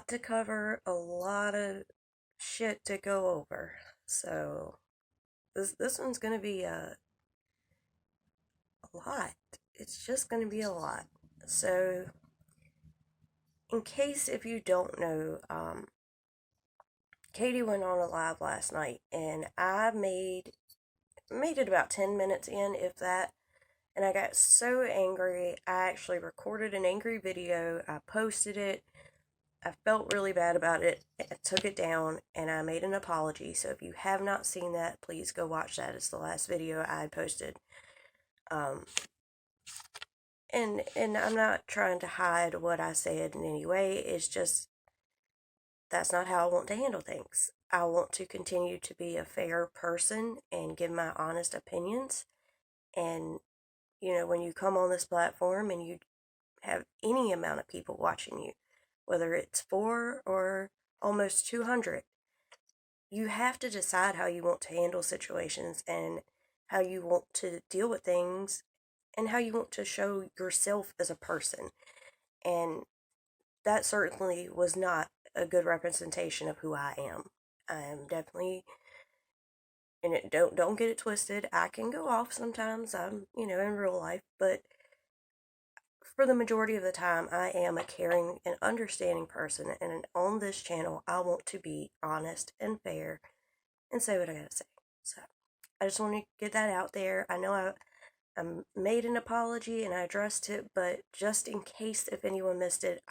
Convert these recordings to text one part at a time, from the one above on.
lot to cover, a lot of shit to go over. So this one's gonna be a lot. It's just gonna be a lot. So in case if you don't know, Katie went on a live last night, and I made it about 10 minutes in, if that. And I got so angry, I actually recorded an angry video. I posted it. I felt really bad about it. I took it down and I made an apology. So if you have not seen that, please go watch that. It's the last video I posted. Um, and I'm not trying to hide what I said in any way. It's just that's not how I want to handle things. I want to continue to be a fair person and give my honest opinions. And when you come on this platform and you have any amount of people watching you, whether it's 4 or almost 200, you have to decide how you want to handle situations and how you want to deal with things and how you want to show yourself as a person. And that certainly was not a good representation of who I am. I am definitely, and don't get it twisted, I can go off sometimes. I'm, in real life, but for the majority of the time, I am a caring and understanding person, and on this channel, I want to be honest and fair and say what I gotta say. So, I just want to get that out there. I know I made an apology and I addressed it, but just in case if anyone missed it,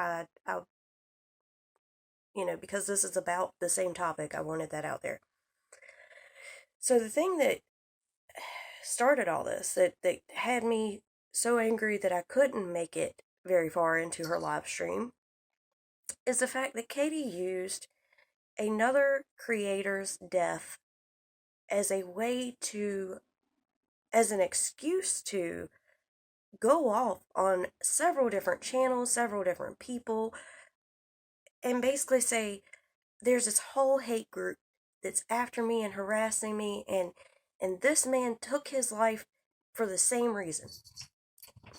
because this is about the same topic, I wanted that out there. So the thing that started all this, that had me so angry that I couldn't make it very far into her live stream, is the fact that Katie used another creator's death as a way to, as an excuse to go off on several different channels, several different people, and basically say, there's this whole hate group that's after me and harassing me, and this man took his life for the same reason.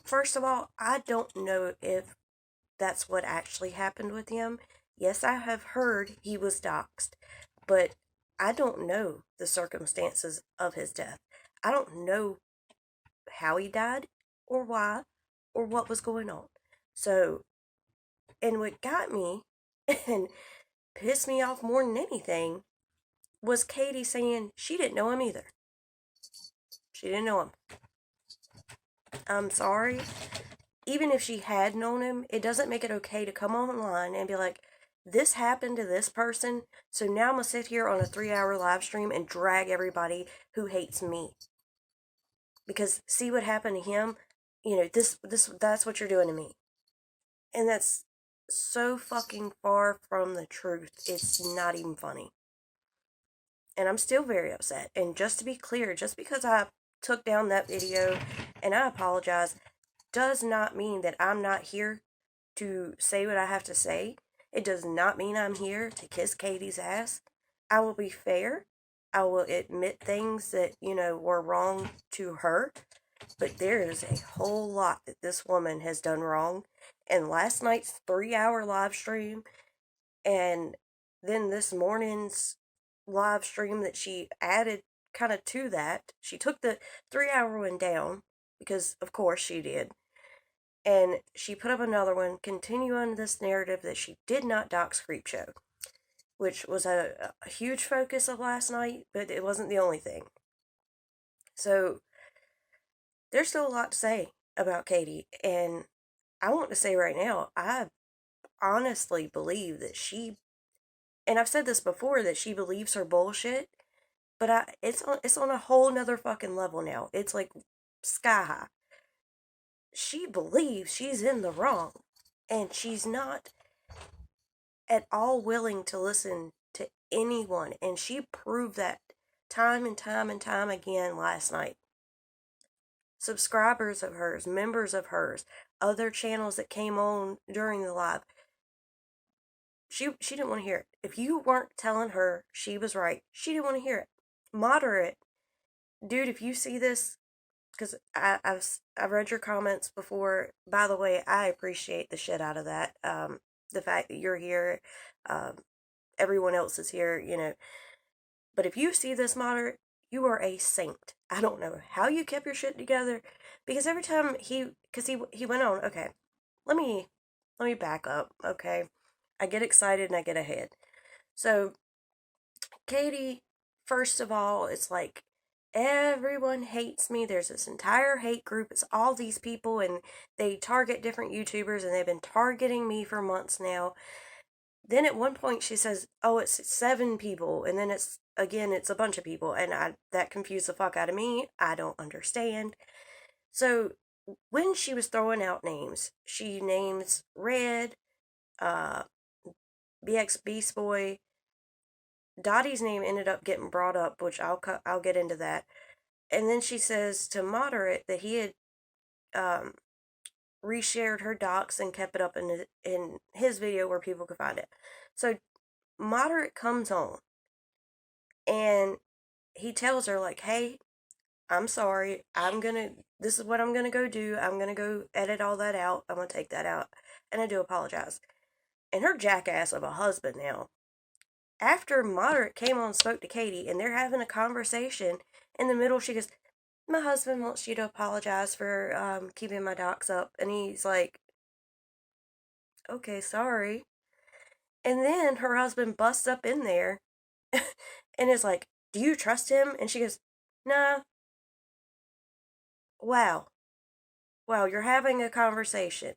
First of all, I don't know if that's what actually happened with him. Yes, I have heard he was doxxed, but I don't know the circumstances of his death. I don't know how he died or why or what was going on. So, and what got me and pissed me off more than anything was Katie saying she didn't know him either. She didn't know him. I'm sorry. Even if she had known him, it doesn't make it okay to come online and be like, this happened to this person, so now I'm going to sit here on a 3-hour live stream and drag everybody who hates me. Because see what happened to him? That's what you're doing to me. And that's so fucking far from the truth. It's not even funny. And I'm still very upset. And just to be clear, just because I took down that video and I apologize, does not mean that I'm not here to say what I have to say. It does not mean I'm here to kiss Katie's ass. I will be fair. I will admit things that, were wrong to her. But there is a whole lot that this woman has done wrong. And last night's 3-hour live stream, and then this morning's live stream that she added kind of to that. She took the 3-hour one down, because of course she did. And she put up another one continuing this narrative that she did not dox Creepshow, which was a huge focus of last night, but it wasn't the only thing. So there's still a lot to say about Katie, and I want to say right now, I honestly believe that she, and I've said this before, that she believes her bullshit, but it's on a whole nother fucking level now. It's like sky high. She believes she's in the wrong, and she's not at all willing to listen to anyone, and she proved that time and time and time again last night. Subscribers of hers, members of hers, other channels that came on during the live, she didn't want to hear it. If you weren't telling her she was right, she didn't want to hear it. Moderate. Dude, if you see this, because I've read your comments before. By the way, I appreciate the shit out of that. the fact that you're here. Um, Everyone else is here, you know. But if you see this moderate, you are a saint. I don't know how you kept your shit together, because every time he went on. Okay, let me back up. Okay, I get excited and I get ahead. So Katie, first of all, it's like everyone hates me. There's this entire hate group. It's all these people, and they target different YouTubers, and they've been targeting me for months now. Then at one point she says, "Oh, it's 7 people," and then it's a bunch of people, and that confused the fuck out of me. I don't understand. So when she was throwing out names, she names Red, uh, BX Beast Boy. Dottie's name ended up getting brought up, which I'll get into that. And then she says to Moderate that he had um, reshared her docs and kept it up in his video where people could find it. So Moderate comes on and he tells her, like, "Hey, I'm sorry. This is what I'm gonna go do. I'm gonna go edit all that out. I'm gonna take that out. And I do apologize." And her jackass of a husband now, after Moderate came on and spoke to Katie and they're having a conversation, in the middle she goes, "My husband wants you to apologize for keeping my docs up." And he's like, "Okay, sorry." And then her husband busts up in there and is like, "Do you trust him?" And she goes, "Nah." Wow. Wow, you're having a conversation.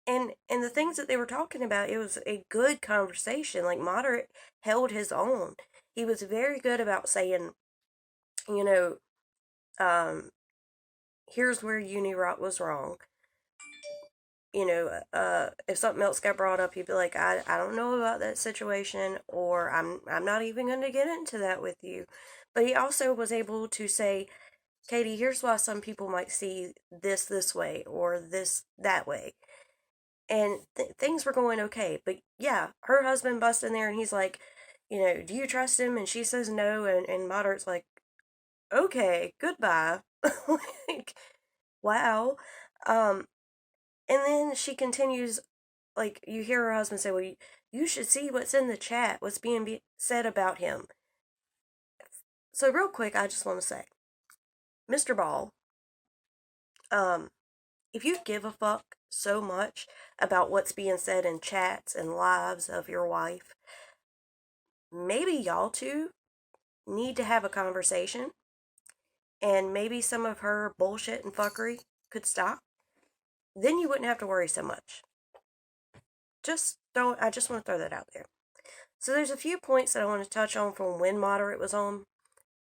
And the things that they were talking about, it was a good conversation. Like, Moderate held his own. He was very good about saying, you know, um, here's where Unirock was wrong. If something else got brought up, he'd be like, I don't know about that situation, or I'm not even going to get into that with you. But he also was able to say, "Katie, here's why some people might see this way or this that way." And things were going okay. But yeah, her husband busts in there and he's like, "Do you trust him?" And she says no. And Moderate's like, "Okay, goodbye." Like, wow. Um, and then she continues, like, you hear her husband say, "Well, you should see what's in the chat, what's being said about him." So, real quick, I just want to say, Mr. Ball, um, if you give a fuck so much about what's being said in chats and lives of your wife, maybe y'all two need to have a conversation, and maybe some of her bullshit and fuckery could stop. Then you wouldn't have to worry so much. I just want to throw that out there. So there's a few points that I want to touch on from when Moderate was on.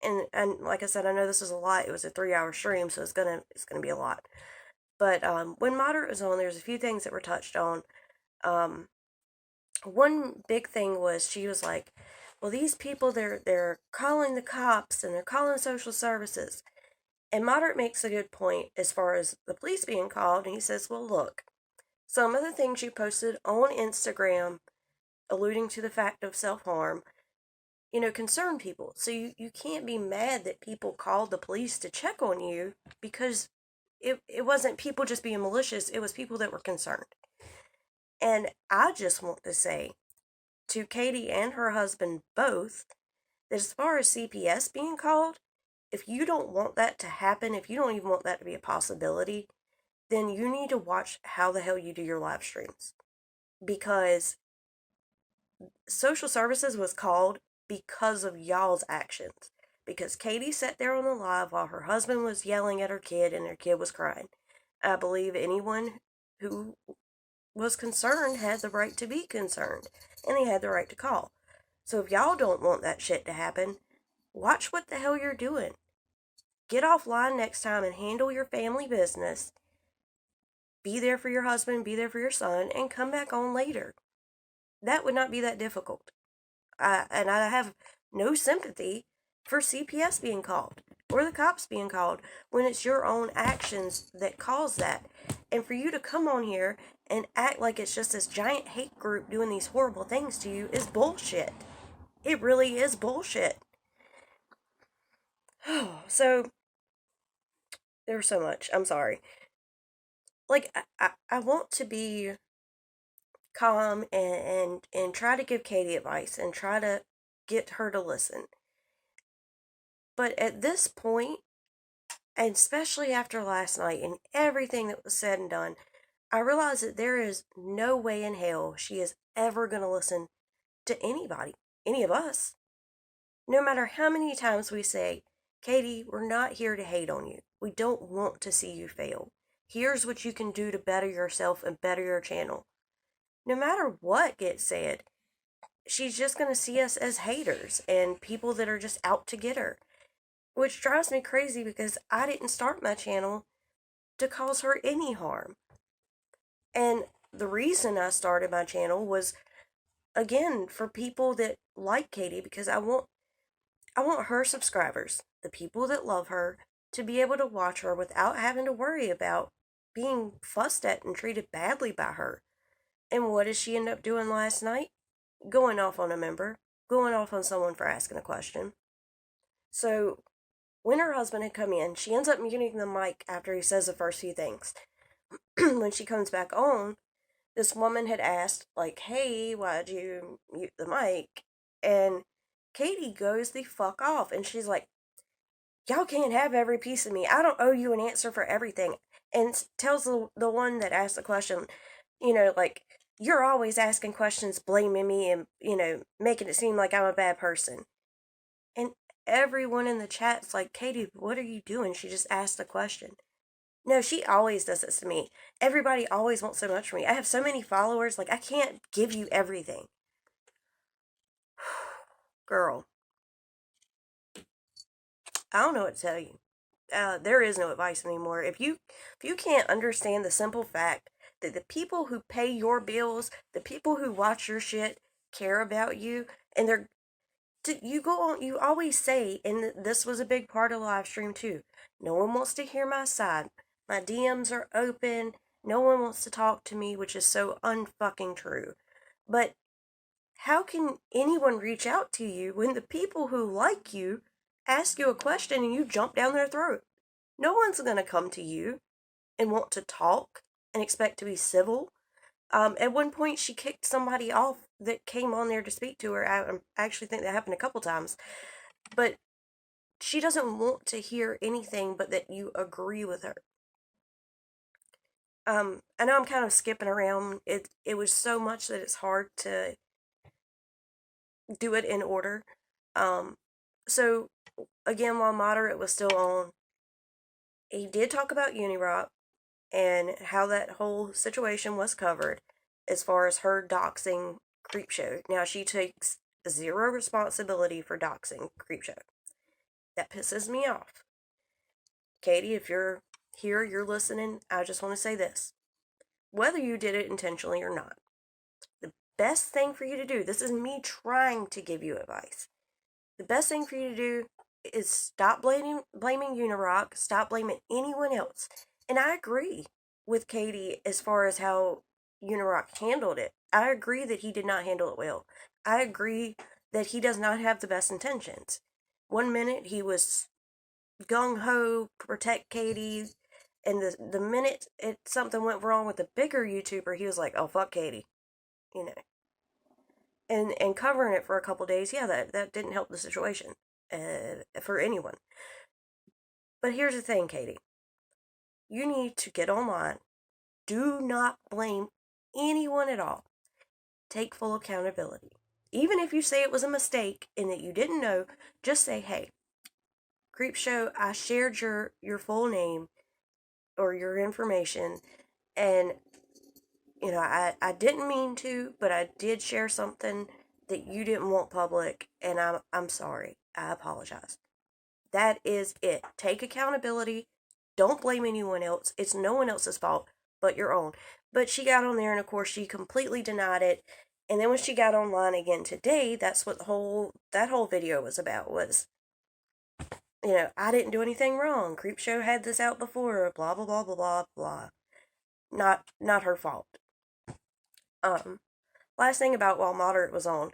And like I said, I know this is a lot. It was a 3-hour stream, so it's gonna be a lot. But when Moderate was on, there's a few things that were touched on. One big thing was she was like, "Well, these people, they're calling the cops and they're calling social services." And Moderate makes a good point as far as the police being called, and he says, "Well, look, some of the things you posted on Instagram alluding to the fact of self-harm, concern people. So you can't be mad that people called the police to check on you, because it wasn't people just being malicious, it was people that were concerned." And I just want to say to Katie and her husband both that as far as CPS being called, if you don't want that to happen, if you don't even want that to be a possibility, then you need to watch how the hell you do your live streams. Because social services was called because of y'all's actions. Because Katie sat there on the live while her husband was yelling at her kid and her kid was crying. I believe anyone who was concerned had the right to be concerned, and they had the right to call. So if y'all don't want that shit to happen, watch what the hell you're doing. Get offline next time and handle your family business. Be there for your husband, be there for your son, and come back on later. That would not be that difficult. And I have no sympathy for CPS being called or the cops being called when it's your own actions that cause that. And for you to come on here and act like it's just this giant hate group doing these horrible things to you is bullshit. It really is bullshit. So, there's so much. I'm sorry. Like, I want to be calm and try to give Katie advice and try to get her to listen. But at this point, and especially after last night and everything that was said and done, I realized that there is no way in hell she is ever going to listen to anybody, any of us. No matter how many times we say, Katie, we're not here to hate on you. We don't want to see you fail. Here's what you can do to better yourself and better your channel. No matter what gets said, she's just going to see us as haters and people that are just out to get her. Which drives me crazy because I didn't start my channel to cause her any harm. And the reason I started my channel was, again, for people that like Katie, because I want her subscribers, the people that love her, to be able to watch her without having to worry about being fussed at and treated badly by her. And what did she end up doing last night? Going off on a member, going off on someone for asking a question. So when her husband had come in, she ends up muting the mic after he says the first few things. When she comes back on, this woman had asked, like, hey, why'd you mute the mic? And Katie goes the fuck off. And she's like, y'all can't have every piece of me. I don't owe you an answer for everything. And tells the one that asked the question, like, you're always asking questions, blaming me and, making it seem like I'm a bad person. And everyone in the chat's like, Katie, what are you doing? She just asked a question. No, she always does this to me. Everybody always wants so much from me. I have so many followers, like, I can't give you everything. Girl, I don't know what to tell you. There is no advice anymore. If you can't understand the simple fact that the people who pay your bills, the people who watch your shit, care about you, and you go on, you always say, and this was a big part of the live stream too, no one wants to hear my side. My DMs are open. No one wants to talk to me, which is so unfucking true. But how can anyone reach out to you when the people who like you ask you a question and you jump down their throat? No one's going to come to you and want to talk and expect to be civil. At one point, she kicked somebody off that came on there to speak to her. I actually think that happened a couple times. But she doesn't want to hear anything but that you agree with her. I know I'm kind of skipping around. It was so much that it's hard to do it in order. So again, while Moderate was still on, he did talk about Unirock and how that whole situation was covered as far as her doxing Creepshow. Now, she takes zero responsibility for doxing Creepshow. That pisses me off. Katie, if you're here, you're listening, I just want to say this. Whether you did it intentionally or not, the best thing for you to do, this is me trying to give you advice. The best thing for you to do is stop blaming Unirock, stop blaming anyone else. And I agree with Katie as far as how Unirock handled it. I agree that he did not handle it well. I agree that he does not have the best intentions. One minute he was gung-ho, protect Katie, and the minute something went wrong with the bigger YouTuber, he was like, oh, fuck Katie. You know. And covering it for a couple days, yeah, that didn't help the situation for anyone. But here's the thing, Katie. You need to get online. Do not blame anyone at all. Take full accountability. Even if you say it was a mistake and that you didn't know, just say, hey, Creepshow, I shared your full name or your information, and I didn't mean to, but I did share something that you didn't want public, and I'm sorry. I apologize. That is it. Take accountability. Don't blame anyone else. It's no one else's fault but your own. But she got on there, and of course she completely denied it. And then when she got online again today, that's what that whole video was about, was, I didn't do anything wrong. Creepshow had this out before, blah blah blah blah blah blah. Not her fault. Last thing about while Moderate was on,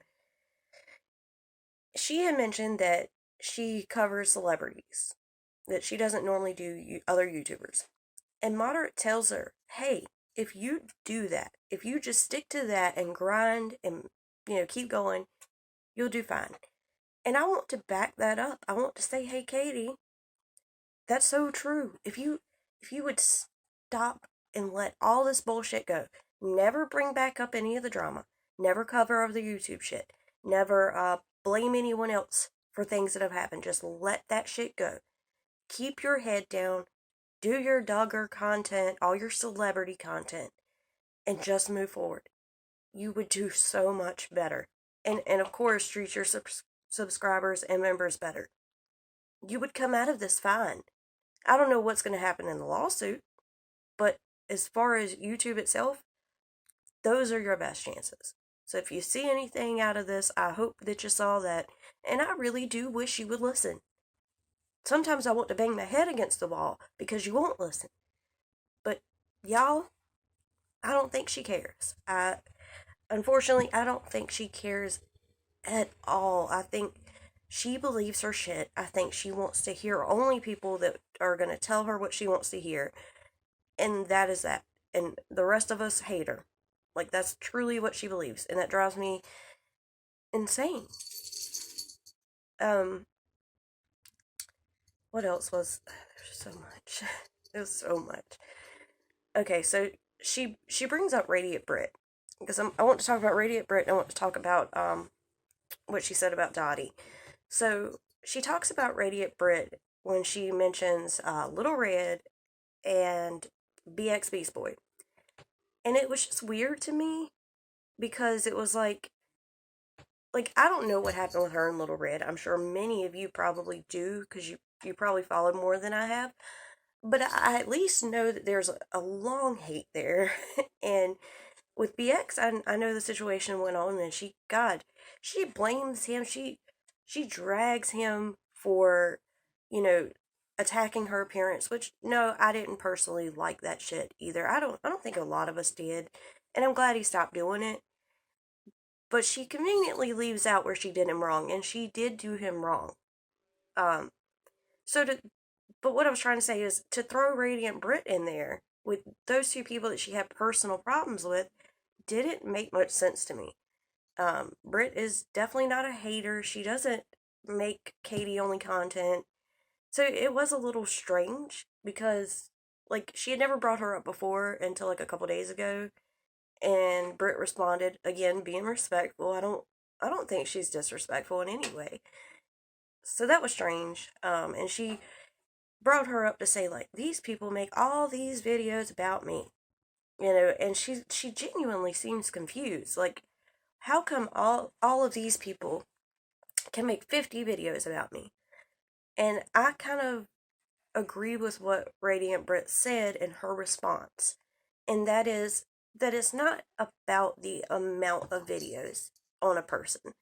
she had mentioned that she covers celebrities, that she doesn't normally do other YouTubers. And Moderate tells her, hey, if you do that, if you just stick to that and grind and, keep going, you'll do fine. And I want to back that up. I want to say, hey, Katie, that's so true. If you would stop and let all this bullshit go, never bring back up any of the drama, never cover over the YouTube shit, never blame anyone else for things that have happened. Just let that shit go. Keep your head down. Do your Duggar content, all your celebrity content, and just move forward. You would do so much better. And of course, treat your subscribers and members better. You would come out of this fine. I don't know what's going to happen in the lawsuit, but as far as YouTube itself, those are your best chances. So if you see anything out of this, I hope that you saw that. And I really do wish you would listen. Sometimes I want to bang my head against the wall because you won't listen. But y'all, I don't think she cares. Unfortunately, I don't think she cares at all. I think she believes her shit. I think she wants to hear only people that are going to tell her what she wants to hear. And that is that. And the rest of us hate her. Like, that's truly what she believes. And that drives me insane. What else was... There's so much. There's so much. Okay, so she brings up Radiant Brit. Because I want to talk about Radiant Brit, and I want to talk about what she said about Dottie. So she talks about Radiant Brit when she mentions Little Red and BX Beast Boy. And it was just weird to me because it was like I don't know what happened with her and Little Red. I'm sure many of you probably do because you probably followed more than I have. But I at least know that there's a long hate there. And with BX, I know the situation went on, and she blames him. She drags him for, attacking her appearance, which, no, I didn't personally like that shit either. I don't think a lot of us did, and I'm glad he stopped doing it. But she conveniently leaves out where she did him wrong, and she did do him wrong. But what I was trying to say is to throw Radiant Brit in there with those two people that she had personal problems with didn't make much sense to me. Brit is definitely not a hater. She doesn't make Katie only content. So it was a little strange because, she had never brought her up before until, a couple days ago. And Brit responded, again, being respectful. I don't think she's disrespectful in any way. So that was strange. And she brought her up to say, these people make all these videos about me. And she genuinely seems confused. How come all of these people can make 50 videos about me? And I kind of agree with what Radiant Brit said in her response. And that is that it's not about the amount of videos on a person.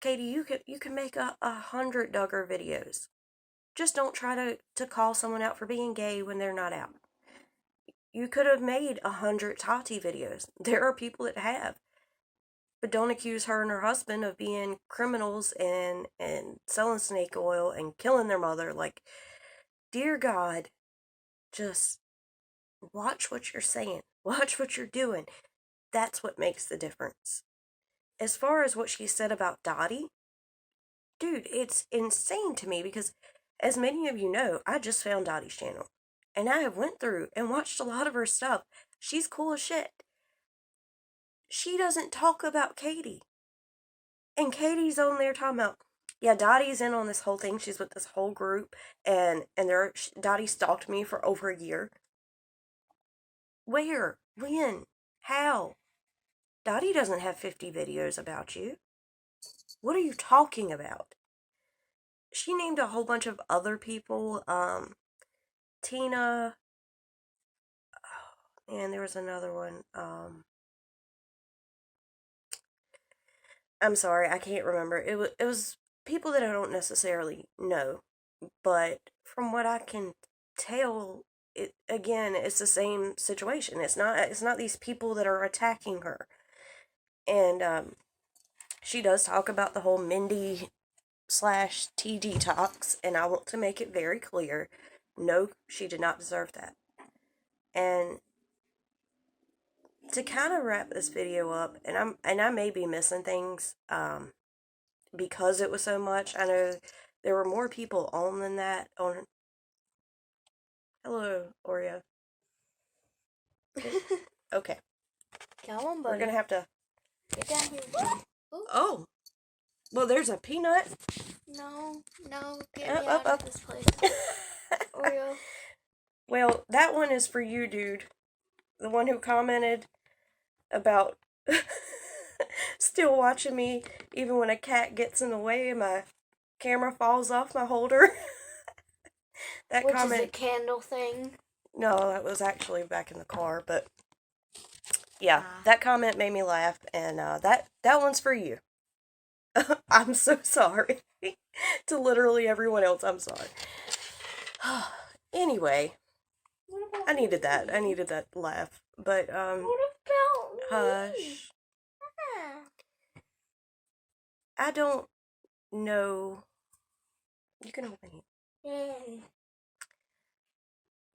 Katie, you can make 100 Duggar videos. Just don't try to call someone out for being gay when they're not out. You could have made 100 Tati videos. There are people that have. But don't accuse her and her husband of being criminals and selling snake oil and killing their mother. Dear God, just watch what you're saying. Watch what you're doing. That's what makes the difference. As far as what she said about Dottie, dude, it's insane to me because, as many of you know, I just found Dottie's channel. And I have went through and watched a lot of her stuff. She's cool as shit. She doesn't talk about Katie. And Katie's on there talking about, yeah, Dottie's in on this whole thing. She's with this whole group. And Dottie stalked me for over a year. Where? When? How? Dottie doesn't have 50 videos about you. What are you talking about? She named a whole bunch of other people. Tina. Oh, and there was another one. I'm sorry, I can't remember. It was people that I don't necessarily know, but from what I can tell, it's the same situation. It's not these people that are attacking her. And she does talk about the whole Mindy /T detox, and I want to make it very clear, no, she did not deserve that. And to kind of wrap this video up, and I may be missing things, because it was so much. I know there were more people on than that. On hello, Oreo. Okay, Come on, we're buddy. gonna have to Get down here. Oh, well, there's a peanut. No, get me out of this place. Oreo. Well, that one is for you, dude. The one who commented about still watching me even when a cat gets in the way and my camera falls off my holder. That Which comment is a candle thing. No, that was actually back in the car, but yeah, that comment made me laugh, and that one's for you. I'm so sorry. To literally everyone else, I'm sorry. Anyway, I needed that. I needed that laugh. But What about hush. I don't know. You can open it.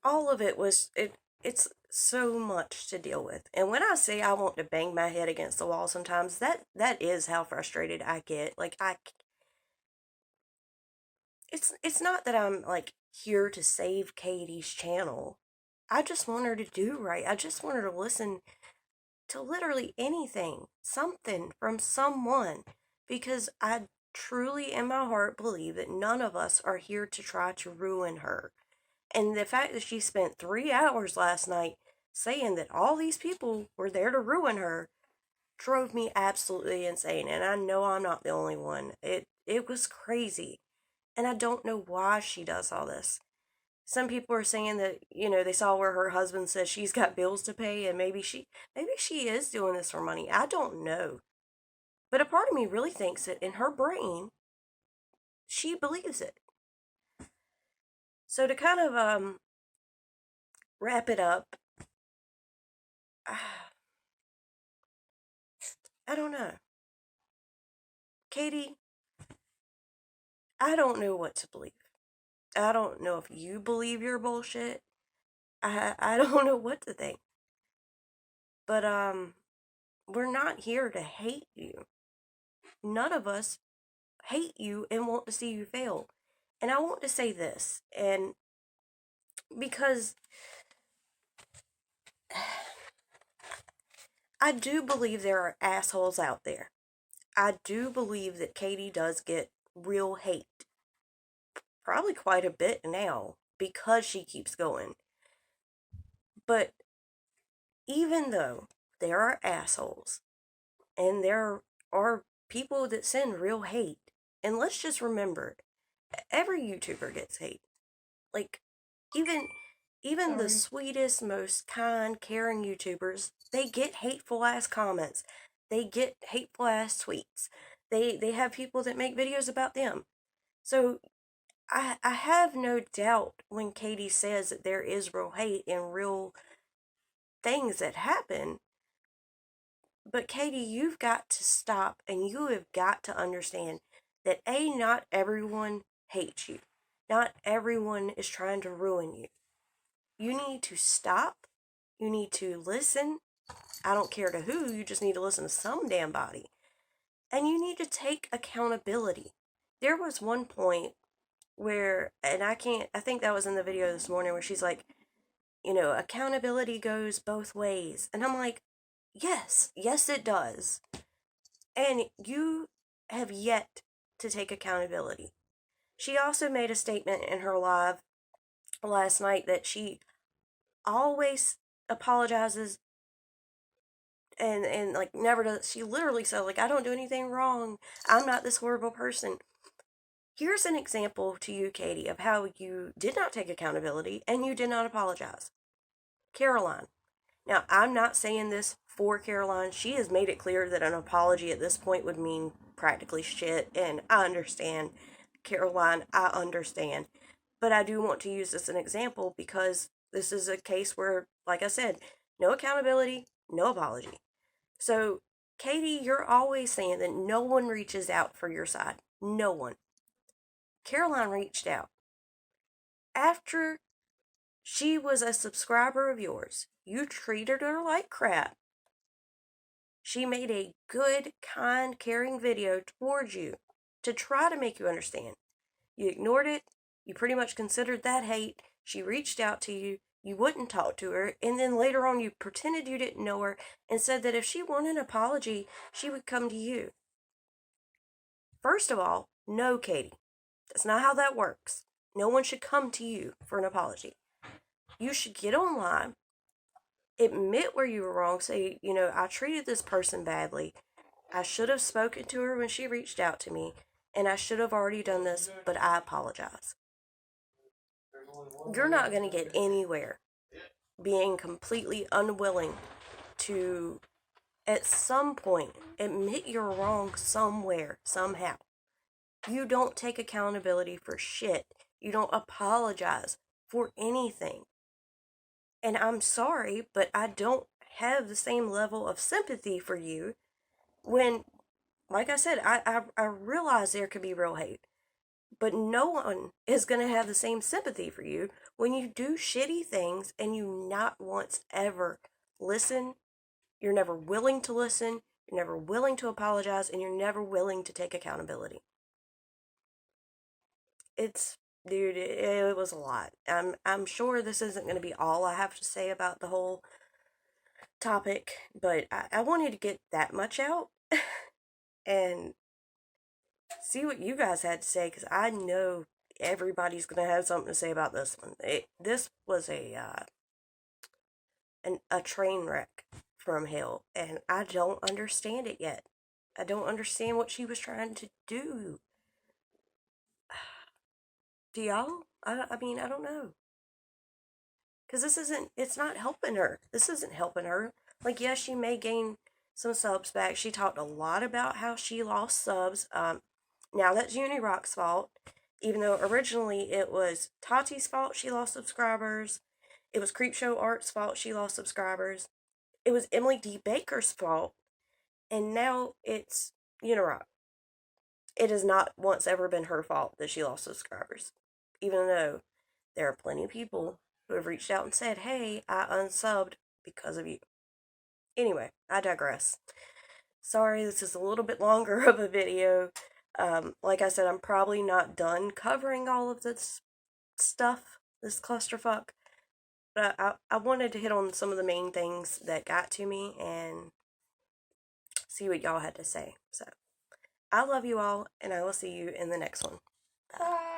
All of it was it's so much to deal with. And when I say I want to bang my head against the wall sometimes, that is how frustrated I get. Like it's not that I'm like here to save Katie's channel. I just want her to do right. I just want her to listen to literally anything, something from someone, because I truly in my heart believe that none of us are here to try to ruin her. And the fact that she spent 3 hours last night saying that all these people were there to ruin her drove me absolutely insane. And I know I'm not the only one. It was crazy. And I don't know why she does all this. Some people are saying that, they saw where her husband says she's got bills to pay, and maybe she is doing this for money. I don't know. But a part of me really thinks that in her brain, she believes it. So to kind of wrap it up, I don't know. Katie, I don't know what to believe. I don't know if you believe your bullshit. I don't know what to think. But we're not here to hate you. None of us hate you and want to see you fail. And I want to say this, and because I do believe there are assholes out there. I do believe that Katie does get real hate. Probably quite a bit now because she keeps going. But even though there are assholes and there are people that send real hate, and let's just remember, every YouTuber gets hate. Like, even the sweetest, most kind, caring YouTubers, they get hateful ass comments. They get hateful ass tweets. They have people that make videos about them. So I have no doubt when Katie says that there is real hate and real things that happen. But Katie, you've got to stop, and you have got to understand that not everyone hates you. Not everyone is trying to ruin you. You need to stop. You need to listen. I don't care to who, you just need to listen to some damn body. And you need to take accountability. There was one point where, and I think that was in the video this morning, where she's like, accountability goes both ways. And I'm like, yes it does. And you have yet to take accountability. She also made a statement in her live last night that she always apologizes and like never does. She literally said, like, I don't do anything wrong. I'm not this horrible person. Here's an example to you, Katie, of how you did not take accountability and you did not apologize. Caroline. Now, I'm not saying this for Caroline. She has made it clear that an apology at this point would mean practically shit, and I understand. Caroline, I understand. But I do want to use this as an example because this is a case where, like I said, no accountability, no apology. So, Katie, you're always saying that no one reaches out for your side. No one. Caroline reached out. After she was a subscriber of yours, you treated her like crap. She made a good, kind, caring video towards you to try to make you understand. You ignored it. You pretty much considered that hate. She reached out to you. You wouldn't talk to her. And then later on, you pretended you didn't know her and said that if she wanted an apology, she would come to you. First of all, no, Katie. That's not how that works. No one should come to you for an apology. You should get online, admit where you were wrong, say, I treated this person badly. I should have spoken to her when she reached out to me, and I should have already done this, but I apologize. You're not going to get anywhere being completely unwilling to, at some point, admit you're wrong somewhere, somehow. You don't take accountability for shit. You don't apologize for anything. And I'm sorry, but I don't have the same level of sympathy for you when, like I said, I realize there could be real hate. But no one is going to have the same sympathy for you when you do shitty things and you not once ever listen. You're never willing to listen. You're never willing to apologize. And you're never willing to take accountability. Dude, it was a lot. I'm sure this isn't going to be all I have to say about the whole topic, but I wanted to get that much out and see what you guys had to say, because I know everybody's going to have something to say about this one. This was a train wreck from hell, and I don't understand it yet. I don't understand what she was trying to do. Do y'all? I mean, I don't know. Because it's not helping her. This isn't helping her. Like, yes, she may gain some subs back. She talked a lot about how she lost subs. Now that's Unirock's fault. Even though originally it was Tati's fault she lost subscribers. It was Creepshow Art's fault she lost subscribers. It was Emily D. Baker's fault. And now it's Unirock. It has not once ever been her fault that she lost subscribers. Even though there are plenty of people who have reached out and said, hey, I unsubbed because of you. Anyway, I digress. Sorry, this is a little bit longer of a video. Like I said, I'm probably not done covering all of this stuff, this clusterfuck. But I wanted to hit on some of the main things that got to me and see what y'all had to say. So, I love you all, and I will see you in the next one. Bye.